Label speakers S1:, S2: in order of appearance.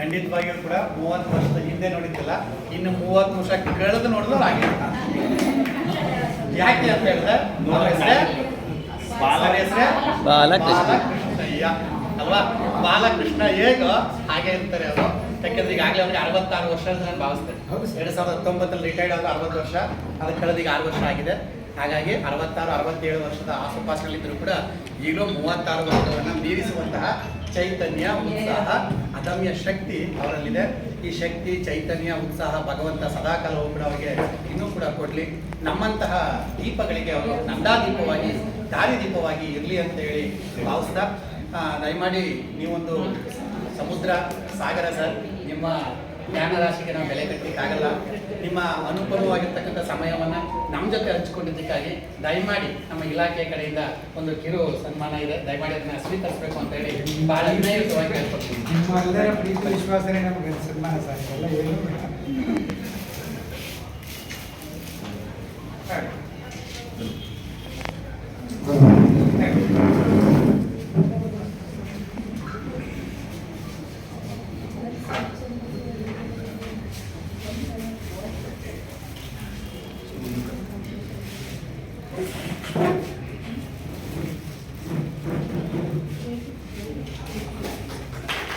S1: ಖಂಡಿತವಾಗಿಯೂ ಕೂಡ 30 ವರ್ಷದ ಹಿಂದೆ ನೋಡಿದ್ದಿಲ್ಲ, ಇನ್ನು 30 ವರ್ಷ ಕಳೆದು ನೋಡಿದ್ರು ಹಾಗೆ. ಯಾಕೆ ಅಂತ ಹೇಳಿದ್ರೆ ಅವ್ರ ಹೆಸರೇ ಬಾಲಕೃಷ್ಣಯ್ಯ ಅಲ್ವಾ. ಬಾಲಕೃಷ್ಣ ಹೇಗೋ ಹಾಗೆ ಇರ್ತಾರೆ ಅವರು. ಯಾಕೆಂದ್ರೆ ಈಗಾಗಲೇ ಅವ್ರಿಗೆ 66 ವರ್ಷ ಅಂತ ನಾನು ಭಾವಿಸ್ತೇನೆ. 2019 ರಿಟೈರ್ಡ್ ಆದ 60 ವರ್ಷ, ಅದಕ್ಕೆ ಕಳೆದ ಈಗ 6 ವರ್ಷ ಆಗಿದೆ. ಹಾಗಾಗಿ 66, 67 ವರ್ಷದ ಆಸುಪಾಸಿನಲ್ಲಿದ್ದರೂ ಕೂಡ ಈಗಲೂ 36 ವರ್ಷಗಳನ್ನು ಮೀರಿಸುವಂತಹ ಚೈತನ್ಯ, ಉತ್ಸಾಹ, ಅದಮ್ಯ ಶಕ್ತಿ ಅವರಲ್ಲಿದೆ. ಈ ಶಕ್ತಿ, ಚೈತನ್ಯ, ಉತ್ಸಾಹ ಭಗವಂತ ಸದಾಕಾಲವೂ ಕೂಡ ಅವರಿಗೆ ಇನ್ನೂ ಕೂಡ ಕೊಡಲಿ. ನಮ್ಮಂತಹ ದೀಪಗಳಿಗೆ ಅವರು ನಂದಾದೀಪವಾಗಿ, ದಾರಿದೀಪವಾಗಿ ಇರಲಿ ಅಂತ ಹೇಳಿ ಭಾವಿಸ್ತಾ, ದಯಮಾಡಿ ನೀವೊಂದು ಸಮುದ್ರ ಸಾಗರ ಸರ್, ನಿಮ್ಮ ಜ್ಞಾನ ರಾಶಿಗೆ ನಾವು ಬೆಲೆ ಕಟ್ಟಲಿಕ್ಕಾಗಲ್ಲ. ನಿಮ್ಮ ಅನುಪಮವಾಗಿರ್ತಕ್ಕಂಥ ಸಮಯವನ್ನು ನಮ್ಮ ಜೊತೆ ಹಂಚಿಕೊಂಡಿದ್ದಕ್ಕಾಗಿ ದಯಮಾಡಿ ನಮ್ಮ ಇಲಾಖೆಯ ಕಡೆಯಿಂದ ಒಂದು ಕಿರು ಸನ್ಮಾನ ಇದೆ, ದಯಮಾಡಿ ಅದನ್ನ ಸ್ವೀಕರಿಸಬೇಕು ಅಂತ ಹೇಳಿ ಬಹಳ ವಿನಯವಾಗಿ ಕೇಳ್ಕೊಡ್ತೀನಿ.
S2: ನಿಮ್ಮೆಲ್ಲರ ಪ್ರೀತಿ ವಿಶ್ವಾಸನೇ ನಮಗೆ ಸನ್ಮಾನ ಸರ್. ಎಲ್ಲ ಏನು